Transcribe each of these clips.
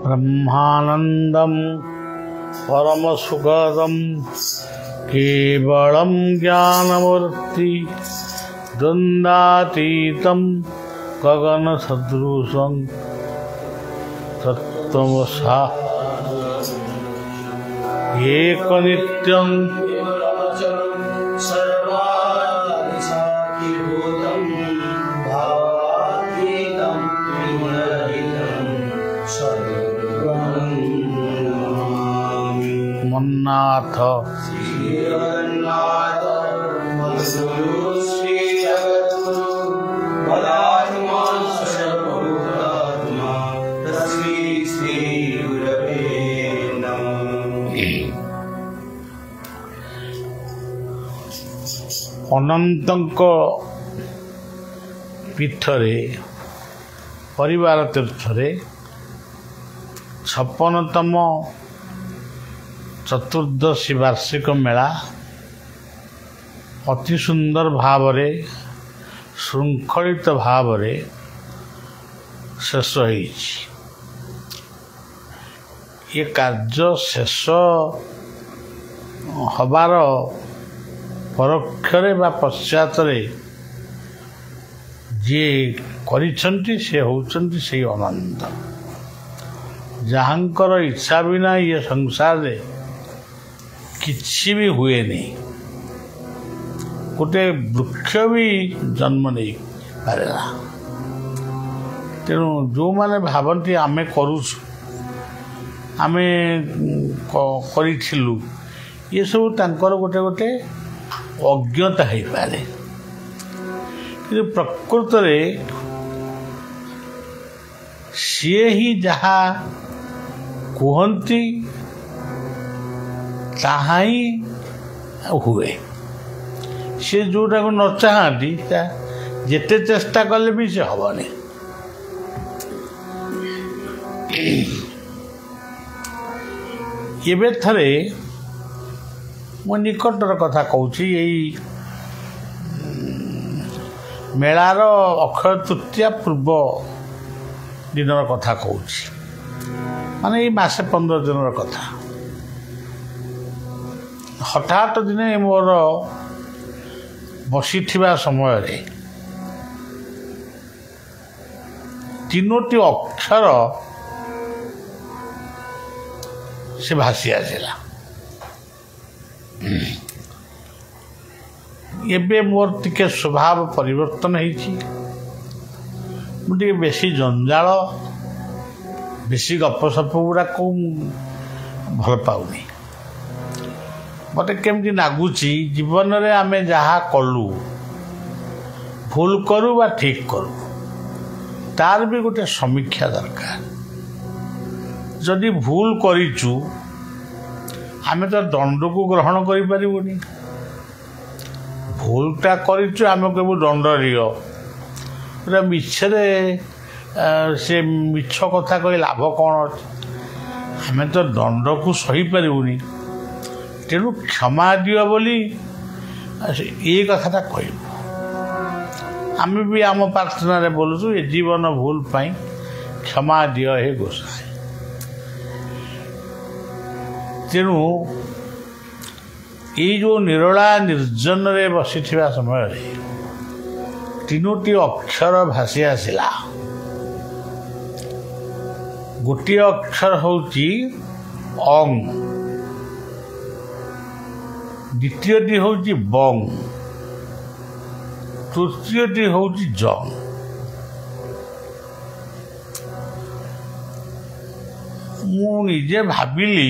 ब्रह्मानंदम परम सुखदम केवलम ज्ञानमूर्ति द्वंद्वातीतं गगन सदृशं तत्त्वमसा एक नित्यं मन्नाथ अनंतଙ୍କ पीठरे परिवार तीर्थरे 56तम चतुर्दशी वार्षिक मेला अति सुंदर भावरे श्रृंखलित भावरे शेष होइछि। ये कार्य शेष हबार परोक्षरे बा पश्चातरे जे करिछन्ति से होउछन्ति से अनंत जहाँकर इच्छा बिना ये संसार रे किछि भी हुए नहीं। गोटे वृक्ष भी जन्म नहीं पारेला। तेणु जो माने भावती आमे करूछु आमे करिथिलु ये सब तांकर गोटे गोटे अज्ञता है पारे। कि प्रकृत रे सी ही जहा कहती ताहा ही हुए। सी जोटा को न चाहती जेते चेष्टा कले भी से हबनी। एबे थरे मो निकटर कथा कहूँ यही मेलार अक्षय तृतीया पूर्व दिनर कथा कहूँ माने ये मासे 15 दिनर कथा। हठात दिने मोर बसी समय रे 3टी अक्षर से भासी आसिला। एबे मोर टिके स्वभाव परिवर्तन होइछि। मुझे बेसी जंजाल बेसी गपसप गुड़ा को भल पाऊनी। मत केमती लगुच जीवन रे आमे जहा कलु भूल करू बा ठीक करू तार भी गोटे समीक्षा दरकार। जदि भूल करिचु आमे तो दंड को ग्रहण करि परिबोनी। भूलटा करिचु आमे कहबो दंड रियो पूरा मिछरे से मिछ कथा कहि लाभ कौन अछि। आमे तो दंड को सही परिबोनी। तेणु क्षमा दियो बोली ये कथाटा कहबो। आमे भी आम प्रार्थना रे बोलुछु ये जीवन भूल पाई क्षमा दियो हे गोसाई। तेणु ये जो निरोला निर्जन रे बसी समय 3टी अक्षर भासी आसिला। गोटे अक्षर होउची अंग, द्वितीयटी होउची बंग, तृतीयटी होउची जंग। मु निजे भाविली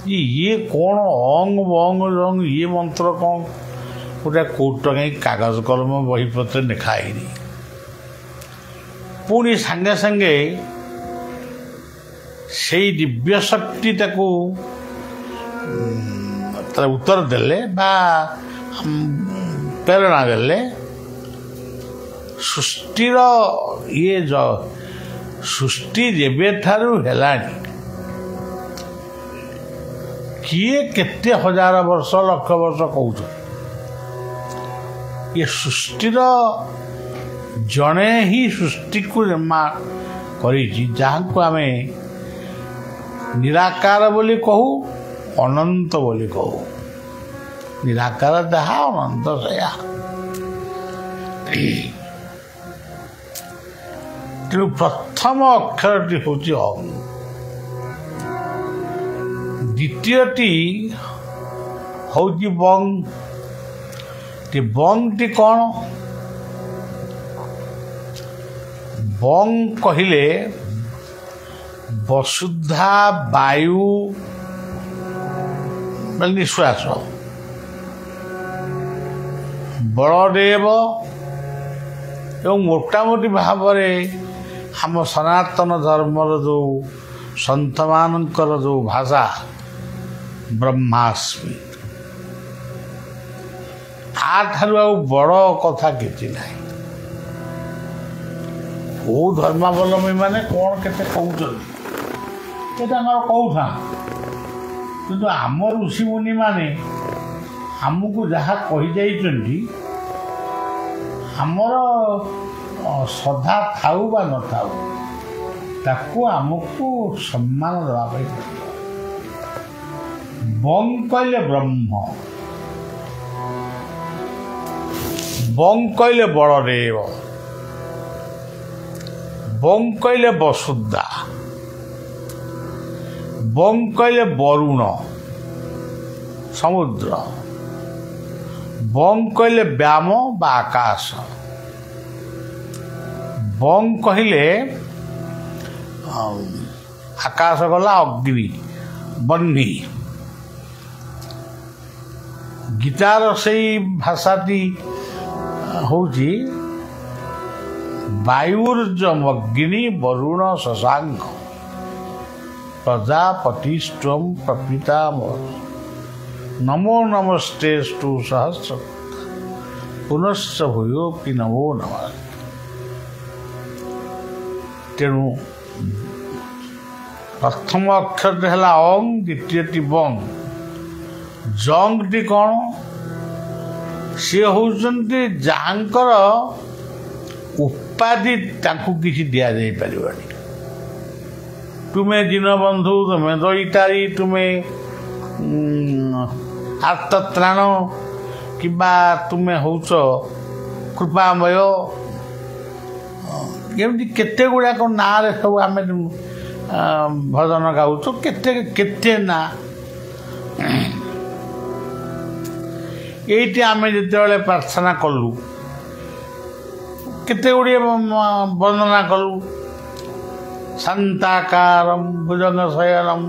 ये कौन अंग बंग रंग ये मंत्र कौन गोटे कौट कहीं कागज कलम बही पत्र लिखाई। पुणी सांगे सांगे से दिव्य शक्ति ताकू उत्तर देले बा प्रेरणा देले। सृष्टिर ये सृष्टि जेबे ठारू हेलानी किए केते हजार वर्ष लक्ष वर्ष कहूँ ये सृष्टिर जड़े ही सृष्टि को କରିଛି, ଯାହାକୁ ଆମେ ନିରାକାର ବୋଲି କହୁ, ଅନନ୍ତ ବୋଲି କହୁ। ନିରାକାର ଯାହା, ଅନନ୍ତ ସେୟା। ତେଣୁ ପ୍ରଥମ ଅକ୍ଷରଟି ହେଉଛି ଅଂ, ଦ୍ୱିତୀୟଟି ହେଉଛି ବଂ। ବଂଟି କ'ଣ? ବଂ କହିଲେ ବସୁଧା ବାୟୁ ନିଶ୍ୱାସ, ବଳଦେବ ଏବଂ ମୋଟାମୋଟି ଭାବରେ ଆମ ସନାତନ ଧର୍ମର ଯେଉଁ ସନ୍ଥମାନଙ୍କର ଯେଉଁ ଭାଷା ବ୍ରହ୍ମାସ୍ମି, ଆଠାରୁ ଆଉ ବଡ଼ କଥା କିଛି ନାହିଁ। କେଉଁ ଧର୍ମାବଲମ୍ବୀମାନେ କ'ଣ କେତେ କହୁଛନ୍ତି ସେ ତାଙ୍କର କହୁଥା, କିନ୍ତୁ ଆମ ଋଷିମୁନିମାନେ ଆମକୁ ଯାହା କହିଯାଇଛନ୍ତି, ଆମର ଶ୍ରଦ୍ଧା ଥାଉ ବା ନଥାଉ, ତାକୁ ଆମକୁ ସମ୍ମାନ ଦେବା ପାଇଁ ପଡ଼ିବ। ବଂ କହିଲେ ବ୍ରହ୍ମ, ବଂ କହିଲେ ବଳଦେବ, ବଂ କହିଲେ ବସୁଧା, ବଂ କହିଲେ ବରୁଣ ସମୁଦ୍ର, ବଂ କହିଲେ ବ୍ୟାମ ବା ଆକାଶ, ବଂ କହିଲେ ଆକାଶ ଗଲା ଅଗ୍ନି ବହ୍ନି। ଗୀତାର ସେଇ ଭାଷାଟି ହେଉଛି ବାୟୁର୍ଜମଗ୍ନି ବରୁଣ ଶଶାଙ୍କ ପ୍ରଜାପତିଷ୍ଟ୍ୱଂ ପ୍ରପିତାମହ ନମୋ ନମସ୍ତେଷ୍ଟୁ ସହସ୍ର ପୁନଶ୍ଚ ଭୂୟୋପି ନମୋ ନମଃ। ତେଣୁ ପ୍ରଥମ ଅକ୍ଷରଟି ହେଲା ଅଂ, ଦ୍ୱିତୀୟଟି ବଂ। ଜଂଟି କ'ଣ? ସିଏ ହେଉଛନ୍ତି ଯାହାଙ୍କର ଉପାଧି ତାଙ୍କୁ କିଛି ଦିଆଯାଇପାରିବନି। ତୁମେ ଦୀନବନ୍ଧୁ, ତୁମେ ଦଇତାରି, ତୁମେ ଆର୍ତ୍ତତ୍ରାଣ, କିମ୍ବା ତୁମେ ହେଉଛ କୃପାମୟ, ଏମିତି କେତେ ଗୁଡ଼ାକ ନାଁରେ ସବୁ ଆମେ ଭଜନ ଗାଉଛୁ, କେତେ କେତେ ନାଁ। ଏଇଠି ଆମେ ଯେତେବେଳେ ପ୍ରାର୍ଥନା କଲୁ, କେତେ ଗୁଡ଼ିଏ ବର୍ଣ୍ଣନା କଲୁ। ଶାନ୍ତାକାରಂ ଭୁଜଙ୍ଗ ଶୟନମ୍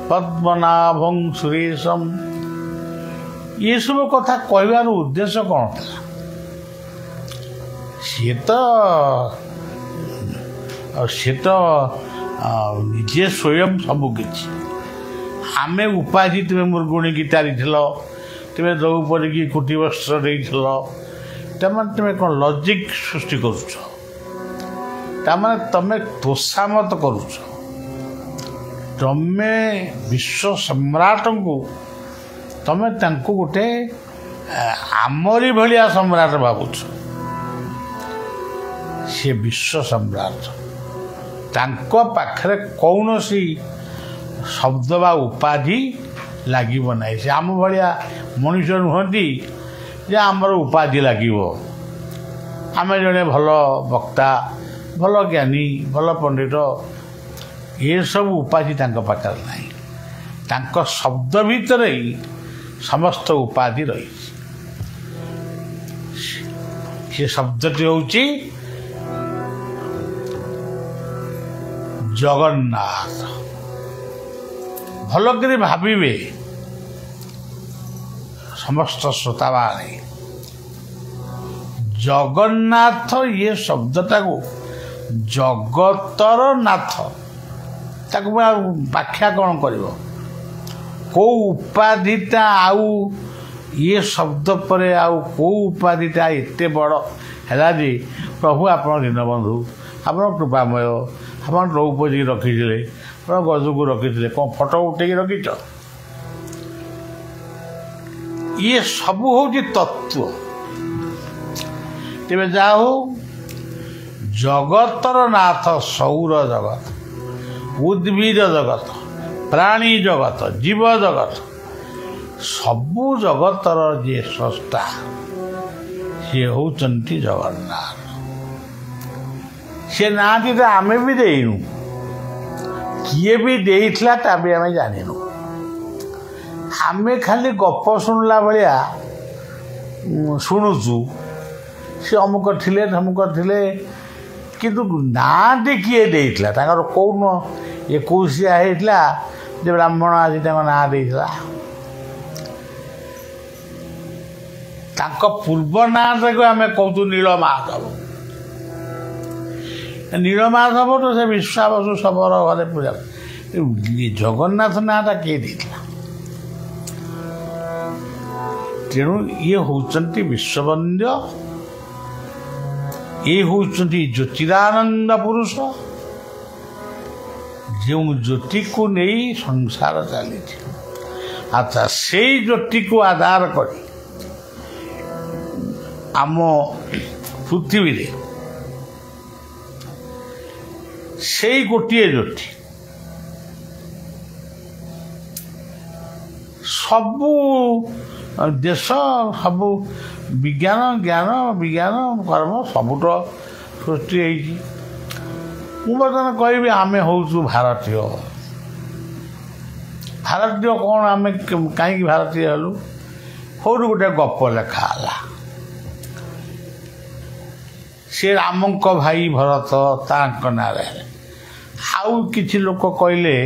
ପଦ୍ମନାଭଂ ସୁରେଶମ୍। ଏସବୁ କଥା କହିବାର ଉଦ୍ଦେଶ୍ୟ କ'ଣ ଥିଲା? ସିଏ ତ ନିଜେ ସ୍ୱୟଂ ସବୁକିଛି। ଆମେ ଉପାଧି, ତୁମେ ମୃଗୁଣୀ ଗୀତାରିଥିଲ, ତୁମେ ଦ୍ରୌପଦୀକି କୁଟି ବସ୍ତ୍ର ଦେଇଥିଲ, ତାମାନେ ତୁମେ କ'ଣ ଲଜିକ୍ ସୃଷ୍ଟି କରୁଛ? ତାମାନେ ତୁମେ ତୋଷାମତ କରୁଛ। ତୁମେ ବିଶ୍ୱ ସମ୍ରାଟଙ୍କୁ, ତୁମେ ତାଙ୍କୁ ଗୋଟେ ଆମରି ଭଳିଆ ସମ୍ରାଟ ଭାବୁଛ। ସେ ବିଶ୍ୱ ସମ୍ରାଟ, ତାଙ୍କ ପାଖରେ କୌଣସି ଶବ୍ଦ ବା ଉପାଧି ଲାଗିବ ନାହିଁ। ସେ ଆମ ଭଳିଆ ମଣିଷ ନୁହନ୍ତି ଯେ ଆମର ଉପାଧି ଲାଗିବ। ଆମେ ଜଣେ ଭଲ ବକ୍ତା, ଭଲ ଜ୍ଞାନୀ, ଭଲ ପଣ୍ଡିତ, ଏସବୁ ଉପାଧି ତାଙ୍କ ପାଖରେ ନାହିଁ। ତାଙ୍କ ଶବ୍ଦ ଭିତରେ ହିଁ ସମସ୍ତ ଉପାଧି ରହିଛି। ସେ ଶବ୍ଦଟି ହେଉଛି ଜଗନ୍ନାଥ। ଭଲ କରି ଭାବିବେ ସମସ୍ତ ଶ୍ରୋତାମାନେ, ଜଗନ୍ନାଥ ଇଏ ଶବ୍ଦଟାକୁ ଜଗତର ନାଥ, ତାକୁ ବ୍ୟାଖ୍ୟା କ'ଣ କରିବ? କେଉଁ ଉପାଧିଟା ଆଉ ଇଏ ଶବ୍ଦ ପରେ ଆଉ କେଉଁ ଉପାଧିଟା ଏତେ ବଡ଼ ହେଲା ଯେ ପ୍ରଭୁ ଆପଣ ଦୀନବନ୍ଧୁ, ଆପଣ କୃପାମୟ, ଆପଣ ଦ୍ରୌପଦୀକି ରଖିଥିଲେ, ଆପଣ ଗଜକୁ ରଖିଥିଲେ, କ'ଣ ଫଟୋ ଉଠେଇକି ରଖିଛ? ଇଏ ସବୁ ହେଉଛି ତତ୍ତ୍ୱ। ତେବେ ଯାହା ହଉ, ଜଗତର ନାଥ ସୌର ଜଗତ, ଉଦ୍ଭିଦ ଜଗତ, ପ୍ରାଣୀ ଜଗତ, ଜୀବ ଜଗତ, ସବୁ ଜଗତର ଯିଏ ସ୍ରଷ୍ଟା ସିଏ ହେଉଛନ୍ତି ଜଗନ୍ନାଥ। ସେ ନାଁଟିରେ ଆମେ ବି ଦେଇନୁ, କିଏ ବି ଦେଇଥିଲା ତା ବି ଆମେ ଜାଣିନୁ। ଆମେ ଖାଲି ଗପ ଶୁଣିଲା ଭଳିଆ ଶୁଣୁଛୁ, ସେ ଅମୁକ ଥିଲେ ଧମୁକ ଥିଲେ, କିନ୍ତୁ ନାଁଟି କିଏ ଦେଇଥିଲା, ତାଙ୍କର କେଉଁ 21 ହେଇଥିଲା ଯେ ବ୍ରାହ୍ମଣ ଆଜି ତାଙ୍କ ନାଁ ଦେଇଥିଲା। ତାଙ୍କ ପୂର୍ବ ନାଁଟାକୁ ଆମେ କହୁଛୁ ନୀଳମାଧବ। ନୀଳମାଧବ ତ ସେ ବିଶ୍ୱାବସୁ ଶବର ଘରେ ପୂଜା। ଜଗନ୍ନାଥ ନାଁଟା କିଏ ଦେଇଥିଲା? ତେଣୁ ଇଏ ହେଉଛନ୍ତି ବିଶ୍ୱବନ୍ଦ୍ୟ, ଇଏ ହେଉଛନ୍ତି ଜ୍ୟୋତିରାନନ୍ଦ ପୁରୁଷ, ଯେଉଁ ଜ୍ୟୋତିକୁ ନେଇ ସଂସାର ଚାଲିଛି। ଆଚ୍ଛା, ସେଇ ଜ୍ୟୋତିକୁ ଆଧାର କରି ଆମ ପୃଥିବୀରେ ସେଇ ଗୋଟିଏ ଜ୍ୟୋତି ସବୁ ଦେଶ, ସବୁ ବିଜ୍ଞାନ ଜ୍ଞାନ ବିଜ୍ଞାନ କର୍ମ ସବୁଠ ସୃଷ୍ଟି ହେଇଛି। ମୁଁ ବର୍ତ୍ତମାନ କହିବି ଆମେ ହେଉଛୁ ଭାରତୀୟ। ଭାରତୀୟ କ'ଣ, ଆମେ କାହିଁକି ଭାରତୀୟ ହେଲୁ? କେଉଁଠୁ ଗୋଟେ ଗପ ଲେଖା ହେଲା, ସେ ରାମଙ୍କ ଭାଇ ଭରତ ତାଙ୍କ ନାଁରେ। ଆଉ କିଛି ଲୋକ କହିଲେ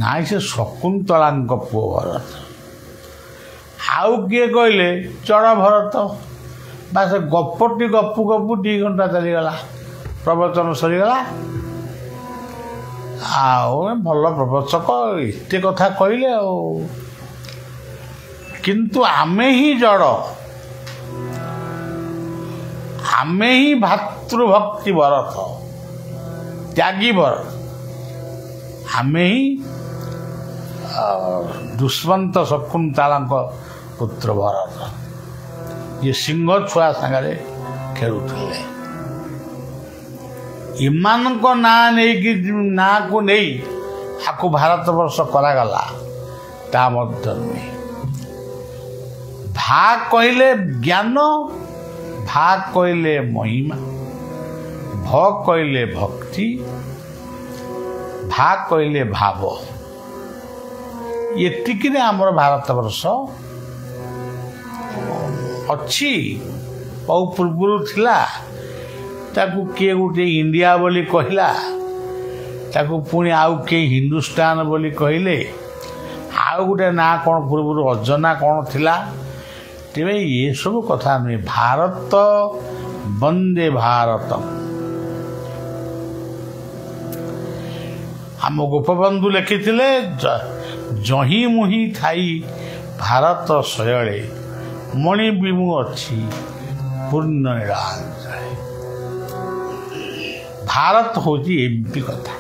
ନାଇଁ ସେ ଶକୁନ୍ତଳାଙ୍କ ପୁଅ ଭରତ। ଆଉ କିଏ କହିଲେ ଚଡ଼ ଭରତ। ବା ସେ ଗପଟି ଗପୁ ଗପୁ 2 ଘଣ୍ଟା ଚାଲିଗଲା, ପ୍ରବଚନ ସରିଗଲା। ଆଉ ଭଲ ପ୍ରବଚକ ଏତେ କଥା କହିଲେ ଆଉ। କିନ୍ତୁ ଆମେ ହିଁ ଜଡ଼, ଆମେ ହିଁ ଭାତୃଭକ୍ତି ଭରତ, ତ୍ୟାଗୀ ଭରତ, ଆମେ ହିଁ ଦୁଷ୍ମନ୍ତ ଶକୁନ୍ତଳାଙ୍କ ପୁତ୍ର ଭରତ। ଇଏ ସିଂହ ଛୁଆ ସାଙ୍ଗରେ ଖେଳୁଥିଲେ। ଏମାନଙ୍କ ନାଁ ନେଇକି, ନାଁକୁ ନେଇ ଆକୁ ଭାରତବର୍ଷ କରାଗଲା, ତା ମଧ୍ୟ ନୁହେଁ। ଭା କହିଲେ ଜ୍ଞାନ, ଭା କହିଲେ ମହିମା, ଭ କହିଲେ ଭକ୍ତି, ଭା କହିଲେ ଭାବ। ଏତିକିରେ ଆମର ଭାରତବର୍ଷ ଅଛି। ବହୁ ପୂର୍ବରୁ ଥିଲା, ତାକୁ କିଏ ଗୋଟେ ଇଣ୍ଡିଆ ବୋଲି କହିଲା, ତାକୁ ପୁଣି ଆଉ କିଏ ହିନ୍ଦୁସ୍ତାନ ବୋଲି କହିଲେ, ଆଉ ଗୋଟେ ନାଁ କ'ଣ ପୂର୍ବରୁ ଅଜନା କ'ଣ ଥିଲା। ତେବେ ଏସବୁ କଥା ନୁହେଁ। ଭାରତ ବନ୍ଦେ ଭାରତ। ଆମ ଗୋପବନ୍ଧୁ ଲେଖିଥିଲେ, ଜହିଁ ମୁହିଁ ଥାଇ ଭାରତ ଶୟଳେ, ମଣି ବିମୁ ଅଛି ପୂର୍ଣ୍ଣ ନୀଳାଞ୍ଚଳେ। ଭାରତ ହେଉଛି ଏମିତି କଥା।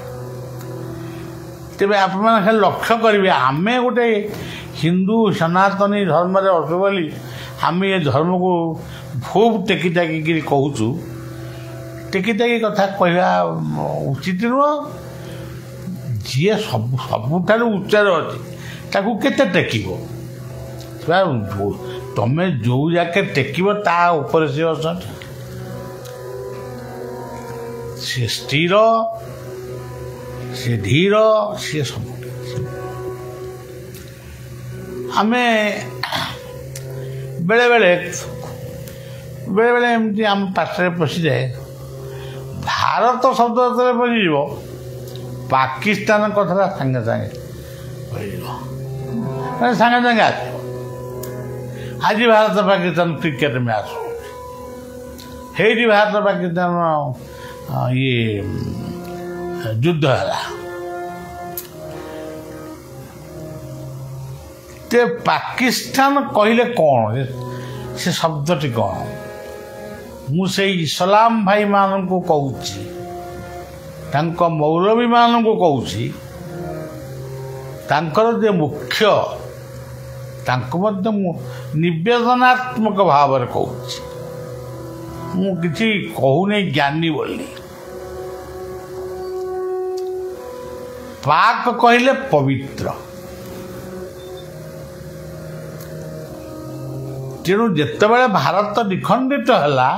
ତେବେ ଆପଣମାନେ ଖାଲି ଲକ୍ଷ୍ୟ କରିବେ, ଆମେ ଗୋଟେ ହିନ୍ଦୁ ସନାତନୀ ଧର୍ମରେ ଅଛୁ ବୋଲି ଆମେ ଏ ଧର୍ମକୁ ଖୁବ୍ ଟେକି ଟାକିକିରି କହୁଛୁ। ଟେକି ଟାକି କଥା କହିବା ଉଚିତ ନୁହଁ। ଯିଏ ସବୁଠାରୁ ଉଚ୍ଚରେ ଅଛି ତାକୁ କେତେ ଟେକିବ? ତମେ ଯେଉଁ ଯାକେ ଟେକିବ ତା ଉପରେ ସେ ଅଛନ୍ତି। ସେ ସ୍ଥିର, ସେ ଧୀର, ସିଏ ସବୁ। ଆମେ ବେଳେବେଳେ ଏମିତି ଆମ ପାଟିରେ ପଶିଯାଏ, ଭାରତ ଶବ୍ଦ ଯେତେବେଳେ ପଶିଯିବ, ପାକିସ୍ତାନ କଥାଟା ସାଙ୍ଗେ ସାଙ୍ଗେ ପଡ଼ିଯିବ, ସାଙ୍ଗେ ସାଙ୍ଗେ ଆସିବ। ଆଜି ଭାରତ ପାକିସ୍ତାନ କ୍ରିକେଟ ମ୍ୟାଚ୍ ହେଉଛି, ହେଇଠି ଭାରତ ପାକିସ୍ତାନ ଯୁଦ୍ଧ ହେଲା। ତେ ପାକିସ୍ତାନ କହିଲେ କ'ଣ, ସେ ଶବ୍ଦଟି କ'ଣ? ମୁଁ ସେଇ ଇସଲାମ ଭାଇମାନଙ୍କୁ କହୁଛି, ତାଙ୍କ ମୌଲବୀମାନଙ୍କୁ କହୁଛି, ତାଙ୍କର ଯେ ମୁଖ୍ୟ, ତାଙ୍କୁ ମଧ୍ୟ ମୁଁ ନିବେଦନାତ୍ମକ ଭାବରେ କହୁଛି। ମୁଁ କିଛି କହୁନି ଜ୍ଞାନୀ ବୋଲି। ପାକ କହିଲେ ପବିତ୍ର। ତେଣୁ ଯେତେବେଳେ ଭାରତ ଦ୍ୱିଖଣ୍ଡିତ ହେଲା,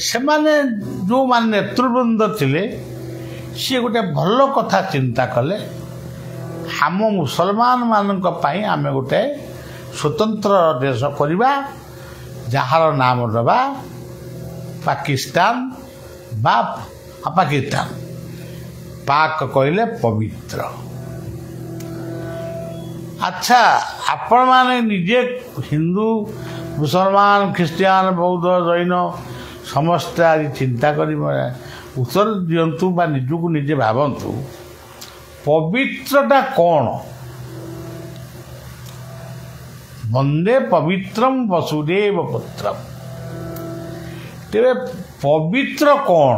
ସେମାନେ ଯେଉଁମାନେ ନେତୃବୃନ୍ଦ ଥିଲେ ସିଏ ଗୋଟେ ଭଲ କଥା ଚିନ୍ତା କଲେ, ଆମ ମୁସଲମାନ ମାନଙ୍କ ପାଇଁ ଆମେ ଗୋଟେ ସ୍ୱତନ୍ତ୍ର ଦେଶ କରିବା, ଯାହାର ନାମ ଦେବା ପାକିସ୍ତାନ ବା ପାକିସ୍ତାନ। ପାକ କହିଲେ ପବିତ୍ର। ଆଚ୍ଛା, ଆପଣମାନେ ନିଜେ ହିନ୍ଦୁ, ମୁସଲମାନ, ଖ୍ରୀଷ୍ଟିଆନ, ବୌଦ୍ଧ, ଜୈନ ସମସ୍ତେ ଆଜି ଚିନ୍ତା କରି ଉତ୍ତର ଦିଅନ୍ତୁ ବା ନିଜକୁ ନିଜେ ଭାବନ୍ତୁ, ପବିତ୍ରଟା କ'ଣ? ବନ୍ଦେ ପବିତ୍ରମ୍ ବସୁଦେବ ପୁତ୍ରମ୍। ତେବେ ପବିତ୍ର କ'ଣ?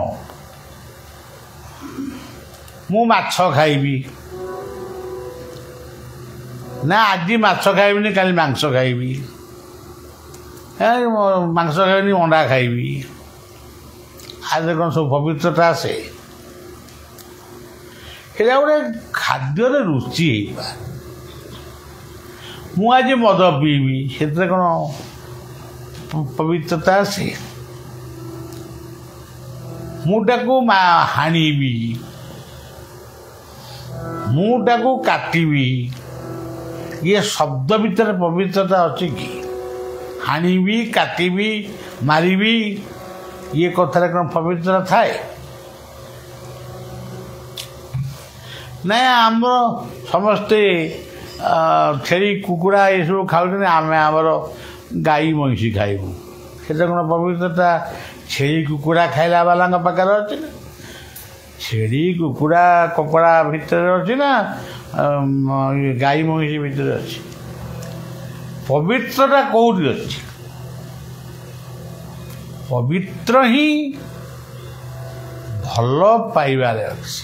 ମୁଁ ମାଛ ଖାଇବି ନା, ଆଜି ମାଛ ଖାଇବିନି କାଲି ମାଂସ ଖାଇବି, ମାଂସ ଖାଇବିନି ଅଣ୍ଡା ଖାଇବି, ଆଜି କ'ଣ ସବୁ ପବିତ୍ରତା ଆସେ? ସେଇଟା ଗୋଟେ ଖାଦ୍ୟରେ ରୁଚି ହେଇବା। ମୁଁ ଆଜି ମଦ ପିଇବି, ସେଥିରେ କ'ଣ ପବିତ୍ରତା ଆସେ? ମୁଁ ତାକୁ ହାଣିବି, ମୁଁ ତାକୁ କାଟିବି, ଇଏ ଶବ୍ଦ ଭିତରେ ପବିତ୍ରତା ଅଛି କି? ହାଣିବି, କାଟିବି, ମାରିବି, ଇଏ କଥାରେ କ'ଣ ପବିତ୍ରତା ଥାଏ? ନାଇଁ, ଆମର ସମସ୍ତେ ଛେଳି କୁକୁଡ଼ା ଏସବୁ ଖାଉଛନ୍ତି, ଆମେ ଆମର ଗାଈ ମଇଁଷି ଖାଇବୁ। ସେଟା କ'ଣ ପବିତ୍ରତା ଛେଳି କୁକୁଡ଼ା ଖାଇଲା ବାଲାଙ୍କ ପାଖରେ ଅଛି ନା? ଛେଳି କୁକୁଡ଼ା କପଡ଼ା ଭିତରେ ଅଛି ନା ଗାଈ ମଇଁଷି ଭିତରେ ଅଛି? ପବିତ୍ରତା କେଉଁଠି ଅଛି? ପବିତ୍ର ହିଁ ଭଲ ପାଇବାରେ ଅଛି।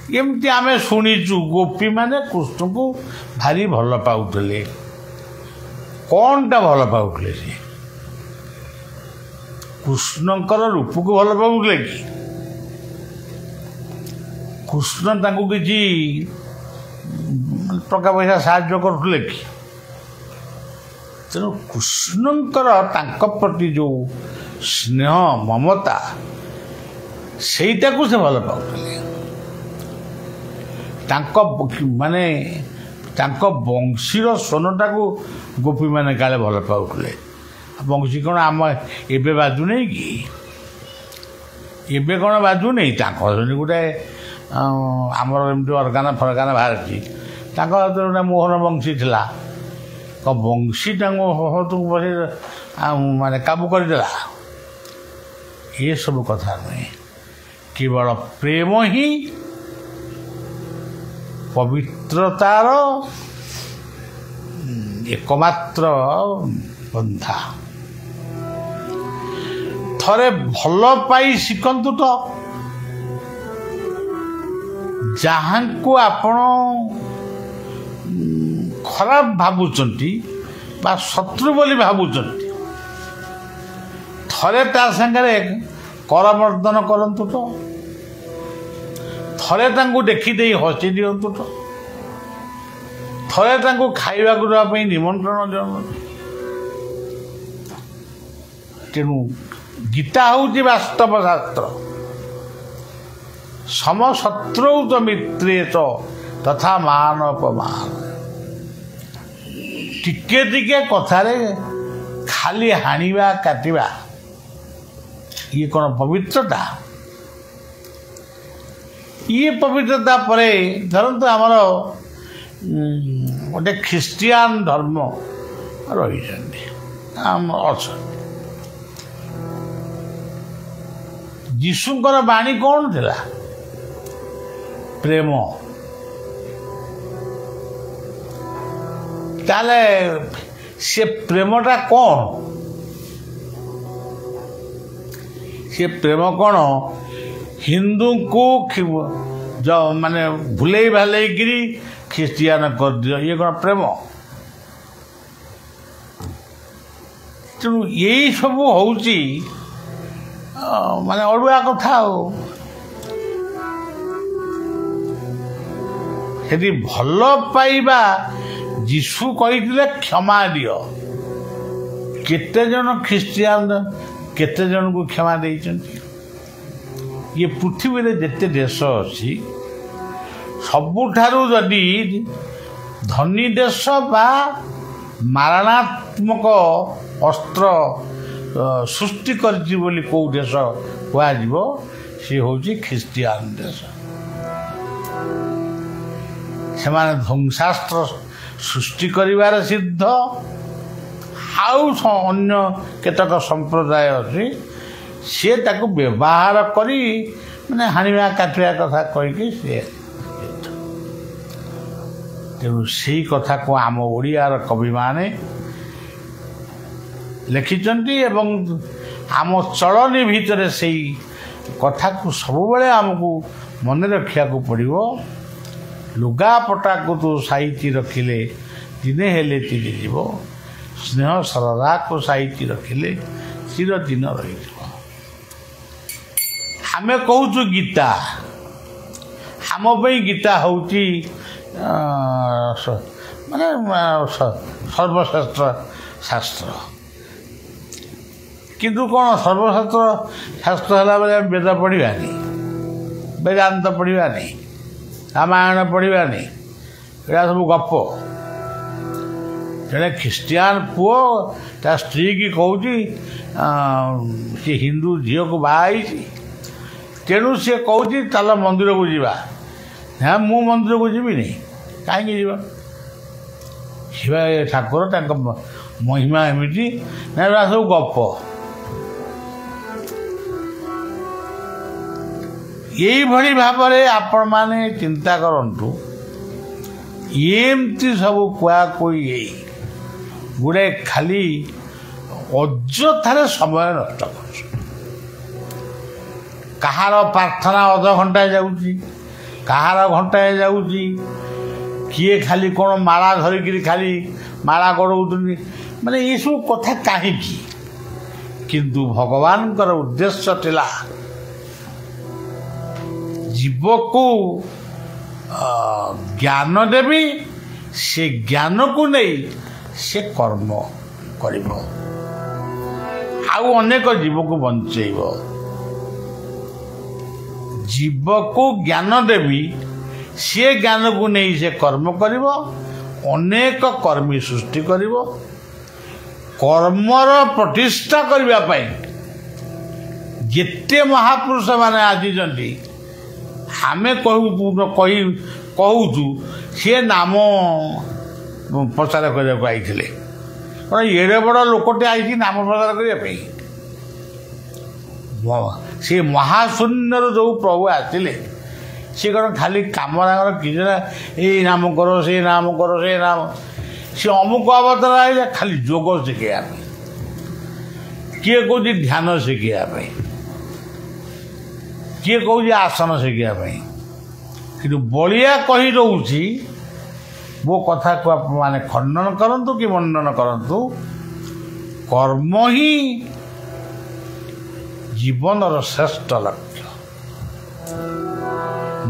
ଏମିତି ଆମେ ଶୁଣିଛୁ ଗୋପୀମାନେ କୃଷ୍ଣଙ୍କୁ ଭାରି ଭଲ ପାଉଥିଲେ। କ'ଣଟା ଭଲ ପାଉଥିଲେ? ସେ କୃଷ୍ଣଙ୍କର ରୂପକୁ ଭଲ ପାଉଥିଲେ କି? କୃଷ୍ଣ ତାଙ୍କୁ କିଛି ଟଙ୍କା ପଇସା ସାହାଯ୍ୟ କରୁଥିଲେ କି? ତେଣୁ କୃଷ୍ଣଙ୍କର ତାଙ୍କ ପ୍ରତି ଯେଉଁ ସ୍ନେହ ମମତା, ସେଇଟାକୁ ସେ ଭଲ ପାଉଥିଲେ। ତାଙ୍କ ବଂଶୀର ସ୍ୱନଟାକୁ ଗୋପୀମାନେ କାଳେ ଭଲ ପାଉଥିଲେ। ବଂଶୀ କ'ଣ ଆମ ଏବେ ବାଜୁନେଇ କି? ଏବେ କ'ଣ ବାଜୁନେଇ? ତାଙ୍କ ଗୋଟେ ଆମର ଏମିତି ଅର୍ଗାନା ଫର୍ଗାନା ବାହାରିଛି, ତାଙ୍କ ହାତରେ ଗୋଟେ ମୋହନ ବଂଶୀ ଥିଲା। ବଂଶୀ ତାଙ୍କୁ ବସେଇ ମାନେ କାବୁ କରିଦେଲା? ଏସବୁ କଥା ନୁହେଁ। କେବଳ ପ୍ରେମ ହିଁ ପବିତ୍ରତାର ଏକମାତ୍ର ପନ୍ଥା। ଥରେ ଭଲ ପାଇ ଶିଖନ୍ତୁ ତ। ଯାହାଙ୍କୁ ଆପଣ ଖରାପ ଭାବୁଛନ୍ତି ବା ଶତ୍ରୁ ବୋଲି ଭାବୁଛନ୍ତି, ଥରେ ତା ସାଙ୍ଗରେ କରମର୍ଦ୍ଦନ କରନ୍ତୁ ତ। ଥରେ ତାଙ୍କୁ ଦେଖିଦେଇ ହସି ଦିଅନ୍ତୁ ତ। ଥରେ ତାଙ୍କୁ ଖାଇବାକୁ ଦେବା ପାଇଁ ନିମନ୍ତ୍ରଣ ଦିଅନ୍ତୁ। ତେଣୁ ଗୀତା ହେଉଛି ବାସ୍ତବ ଶାସ୍ତ୍ର। ସମଶତ୍ରୌ ତ ମିତ୍ରେ ତ ତଥା ମାନ ଅପମାନ। ଟିକେ ଟିକେ କଥାରେ ଖାଲି ହାଣିବା କାଟିବା, ଇଏ କ'ଣ ପବିତ୍ରତା? ଇଏ ପବିତ୍ରତା ପରେ ଧରନ୍ତୁ ଆମର ଗୋଟେ ଖ୍ରୀଷ୍ଟିଆନ ଧର୍ମ ରହିଛନ୍ତି, ଅଛନ୍ତି। ଯୀଶୁଙ୍କର ବାଣୀ କ'ଣ ଥିଲା? ପ୍ରେମ। ତାହେଲେ ସେ ପ୍ରେମଟା କ'ଣ? ସେ ପ୍ରେମ କ'ଣ? ହିନ୍ଦୁଙ୍କୁ ମାନେ ଭୁଲେଇ ଭାଲେଇକିରି ଖ୍ରୀଷ୍ଟିଆନ କରିଦିଅ, ଇଏ କ'ଣ ପ୍ରେମ? ତେଣୁ ଏଇ ସବୁ ହେଉଛି ମାନେ ଅଡ଼ୁଆ କଥା। ଆଉ ସେଠି ଭଲ ପାଇବା ଯୀଶୁ କହିଥିଲେ କ୍ଷମା ଦିଅ। କେତେଜଣ ଖ୍ରୀଷ୍ଟିଆନ କେତେ ଜଣଙ୍କୁ କ୍ଷମା ଦେଇଛନ୍ତି? ଇଏ ପୃଥିବୀରେ ଯେତେ ଦେଶ ଅଛି ସବୁଠାରୁ ଯଦି ଧନୀ ଦେଶ ବା ମାରଣାତ୍ମକ ଅସ୍ତ୍ର ସୃଷ୍ଟି କରିଛି ବୋଲି କେଉଁ ଦେଶ କୁହାଯିବ, ସେ ହେଉଛି ଖ୍ରୀଷ୍ଟିଆନ ଦେଶ। ସେମାନେ ଧ୍ୱଂସାସ୍ତ୍ର ସୃଷ୍ଟି କରିବାରେ ସିଦ୍ଧ। ଆଉ ଅନ୍ୟ କେତେକ ସମ୍ପ୍ରଦାୟ ଅଛି, ସିଏ ତାକୁ ବ୍ୟବହାର କରି ମାନେ ହାଣିବା କାଟିବା କଥା କହିକି ସିଏ। ତେଣୁ ସେଇ କଥାକୁ ଆମ ଓଡ଼ିଆର କବିମାନେ ଲେଖିଛନ୍ତି ଏବଂ ଆମ ଚଳନୀ ଭିତରେ ସେଇ କଥାକୁ ସବୁବେଳେ ଆମକୁ ମନେ ରଖିବାକୁ ପଡ଼ିବ। ଲୁଗାପଟାକୁ ତୁ ସାଇତି ରଖିଲେ ଦିନେ ହେଲେ ତିନି ଯିବ, ସ୍ନେହ ସରଦାକୁ ସାଇତି ରଖିଲେ ଚିରଦିନ ରହିଯିବ। ଆମେ କହୁଛୁ ଗୀତା, ଆମ ପାଇଁ ଗୀତା ହେଉଛି ମାନେ ସର୍ବଶ୍ରେଷ୍ଠ ଶାସ୍ତ୍ର। କିନ୍ତୁ କ'ଣ ସର୍ବଶାସ୍ତ୍ର ଶାସ୍ତ୍ର ହେଲା ବେଳେ ଆମେ ବେଦ ପଢ଼ିବାନି, ବେଦାନ୍ତ ପଢ଼ିବାନି, ରାମାୟଣ ପଢ଼ିବାନି? ଏଇଟା ସବୁ ଗପ। ଜଣେ ଖ୍ରୀଷ୍ଟିଆନ ପୁଅ ତା ସ୍ତ୍ରୀକି କହୁଛି ସେ ହିନ୍ଦୁ ଝିଅକୁ ବାହା ହେଇଛି, ତେଣୁ ସିଏ କହୁଛି ଚାଲ ମନ୍ଦିରକୁ ଯିବା। ହଁ, ମୁଁ ମନ୍ଦିରକୁ ଯିବିନି, କାହିଁକି ଯିବା? ଶିବ ଠାକୁର ତାଙ୍କ ମହିମା ଏମିତି ନା, ଏଗୁଡ଼ା ସବୁ ଗପ। ଏଇଭଳି ଭାବରେ ଆପଣମାନେ ଚିନ୍ତା କରନ୍ତୁ। ଏମିତି ସବୁ କୁହାକୁହି ହେଇ ଗୁଡ଼ାଏ ଖାଲି ଅଯଥାରେ ସମୟ ନଷ୍ଟ କରୁଛୁ। କାହାର ପ୍ରାର୍ଥନା ଅଧଘଣ୍ଟାଏ ଯାଉଛି, କାହାର ଘଣ୍ଟାଏ ଯାଉଛି, କିଏ ଖାଲି କ'ଣ ମାଳା ଧରିକିରି ଖାଲି ମାଳା ଗଡ଼ଉଛନ୍ତି। ମାନେ ଏସବୁ କଥା କାହିଁକି? କିନ୍ତୁ ଭଗବାନଙ୍କର ଉଦ୍ଦେଶ୍ୟ ଥିଲା ଜୀବକୁ ଜ୍ଞାନ ଦେବି, ସେ ଜ୍ଞାନକୁ ନେଇ ସେ କର୍ମ କରିବ, ଆଉ ଅନେକ ଜୀବକୁ ବଞ୍ଚେଇବ। ଜୀବକୁ ଜ୍ଞାନ ଦେବି, ସିଏ ଜ୍ଞାନକୁ ନେଇ ସେ କର୍ମ କରିବ, ଅନେକ କର୍ମୀ ସୃଷ୍ଟି କରିବ। କର୍ମର ପ୍ରତିଷ୍ଠା କରିବା ପାଇଁ ଯେତେ ମହାପୁରୁଷ ମାନେ ଆସିଛନ୍ତି, ଆମେ କହୁଛୁ ସିଏ ନାମ ପ୍ରଚାର କରିବାକୁ ଆଇଥିଲେ। କ'ଣ ଏଡ଼େ ବଡ଼ ଲୋକଟେ ଆଇଛି ନାମ ପ୍ରଚାର କରିବା ପାଇଁ? ସେ ମହାଶୂନ୍ୟରୁ ଯେଉଁ ପ୍ରଭୁ ଆସିଲେ, ସେ କ'ଣ ଖାଲି କାମ ତାଙ୍କର କିଛି ନା, ଏଇ ନାମ କର, ସେ ନାମ କର, ସେ ନାମ। ସେ ଅମୁକ ଅବତାର ଆଇଲେ ଖାଲି ଯୋଗ ଶିଖେଇବା ପାଇଁ, କିଏ କହୁଛି ଧ୍ୟାନ ଶିଖେଇବା ପାଇଁ, କିଏ କହୁଛି ଆସନ ଶିଖିବା ପାଇଁ। କିନ୍ତୁ ବଳିଆ କହି ରହୁଛି, ମୋ କଥାକୁ ଆପଣମାନେ ଖଣ୍ଡନ କରନ୍ତୁ କି ମଣ୍ଡନ କରନ୍ତୁ, କର୍ମ ହିଁ ଜୀବନର ଶ୍ରେଷ୍ଠ ଲକ୍ଷ୍ୟ।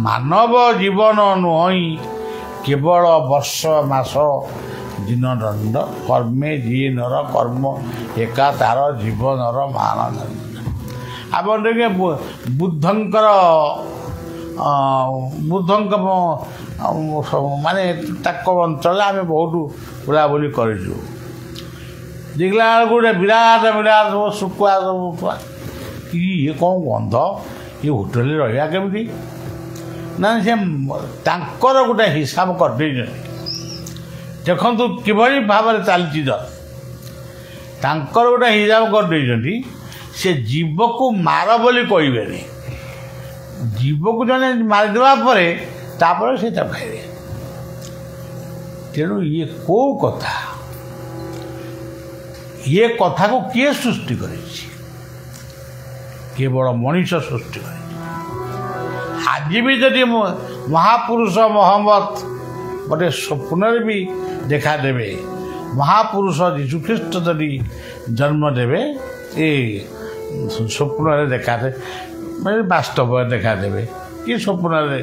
ମାନବ ଜୀବନ ନୁହଁ କେବଳ ବର୍ଷ ମାସ ଦିନ ଦଣ୍ଡ, କର୍ମେ ଯିଏ ନର କର୍ମ ଏକା ତାର ଜୀବନର ମାନଦଣ୍ଡ। ଆପଣ ଦେଖିବେ ବୁଦ୍ଧଙ୍କ ମାନେ ତାଙ୍କ ଅଞ୍ଚଳରେ ଆମେ ବହୁତ ବୁଲାବୁଲି କରିଛୁ। ଦେଖିଲା ବେଳକୁ ଗୋଟେ ବିରାଟ ବିରାଟ ସବୁ ଶୁଖୁଆ ସବୁ ଇଏ କ'ଣ ଗନ୍ଧ, ଇଏ ହୋଟେଲରେ ରହିବା କେମିତି? ନା, ସେ ତାଙ୍କର ଗୋଟେ ହିସାବ କରିଦେଇଛନ୍ତି। ଦେଖନ୍ତୁ କିଭଳି ଭାବରେ ଚାଲିଛି। ତାଙ୍କର ଗୋଟେ ହିସାବ କରିଦେଇଛନ୍ତି, ସେ ଜୀବକୁ ମାର ବୋଲି କହିବେନି, ଜୀବକୁ ଜଣେ ମାରିଦେବା ପରେ ତାପରେ ସେ ତାକୁ ଖାଇବେ। ତେଣୁ ଇଏ କେଉଁ କଥା? ଇଏ କଥାକୁ କିଏ ସୃଷ୍ଟି କରିଛି? କେବଳ ମଣିଷ ସୃଷ୍ଟି କରିଛି। ଆଜି ବି ଯଦି ମହାପୁରୁଷ ମହମ୍ମଦ ଗୋଟେ ସ୍ୱପ୍ନରେ ବି ଦେଖାଦେବେ, ମହାପୁରୁଷ ଯୀଶୁଖ୍ରୀଷ୍ଟ ଯଦି ଜନ୍ମ ଦେବେ ଏ ସ୍ୱପ୍ନରେ ଦେଖାଦେବେ ମାନେ ବାସ୍ତବରେ ଦେଖାଦେବେ କି ସ୍ୱପ୍ନରେ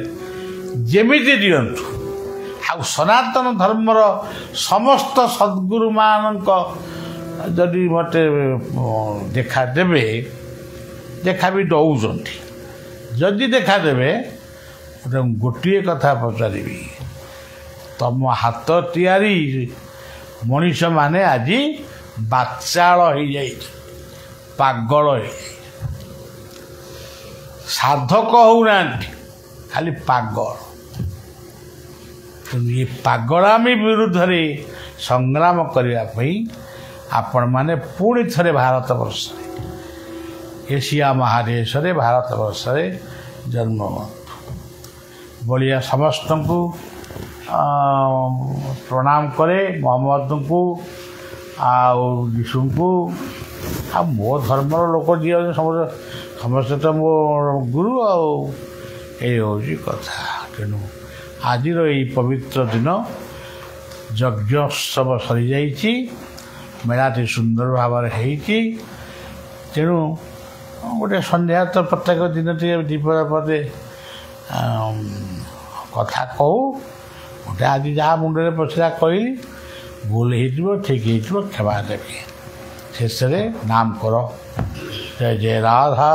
ଯେମିତି ଦିଅନ୍ତୁ। ଆଉ ସନାତନ ଧର୍ମର ସମସ୍ତ ସଦ୍ଗୁରୁମାନଙ୍କ ଯଦି ମୋତେ ଦେଖାଦେବେ, ଦେଖା ବି ଦେଉଛନ୍ତି, ଯଦି ଦେଖାଦେବେ ଗୋଟିଏ କଥା ପଚାରିବି, ତମ ହାତ ତିଆରି ମଣିଷମାନେ ଆଜି ବାଚାଳ ହେଇଯାଇଛି, ପାଗଳ ହେଇଯାଇଛି, ସାଧକ ହଉନାହାନ୍ତି, ଖାଲି ପାଗଳ। ଏ ପାଗଳାମୀ ବିରୁଦ୍ଧରେ ସଂଗ୍ରାମ କରିବା ପାଇଁ ଆପଣମାନେ ପୁଣି ଥରେ ଭାରତବର୍ଷରେ, ଏସିଆ ମହାଦେଶରେ ଭାରତବର୍ଷରେ ଜନ୍ମ ହୁଅନ୍ତୁ। ବଳିଆ ସମସ୍ତଙ୍କୁ ପ୍ରଣାମ କରେ, ମହମ୍ମଦଙ୍କୁ ଆଉ ଯୀଶୁଙ୍କୁ ଆଉ ମୋ ଧର୍ମର ଲୋକ ଯିଏ ସମସ୍ତେ ତ ମୋ ଗୁରୁ। ଆଉ ଏଇ ହେଉଛି କଥା। ତେଣୁ ଆଜିର ଏଇ ପବିତ୍ର ଦିନ ଯଜ୍ଞୋତ୍ସବ ସରିଯାଇଛି, ମେଳାଟି ସୁନ୍ଦର ଭାବରେ ହେଇଛି। ତେଣୁ ଗୋଟେ ସନ୍ଧ୍ୟା ତ ପ୍ରତ୍ୟେକ ଦିନ ଟିକେ ଦୀପ ପଦେ କଥା କହୁ। ଗୋଟେ ଆଜି ଯାହା ମୁଣ୍ଡରେ ପଶିଲା କହିଲି, ଭୁଲ ହେଇଥିବ ଠିକ୍ ହେଇଥିବ କ୍ଷମା ଦେବି। ଶେଷରେ ନାମ କର ଜୟ ଜୟ ରାଧା।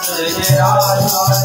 Jai Jai Radha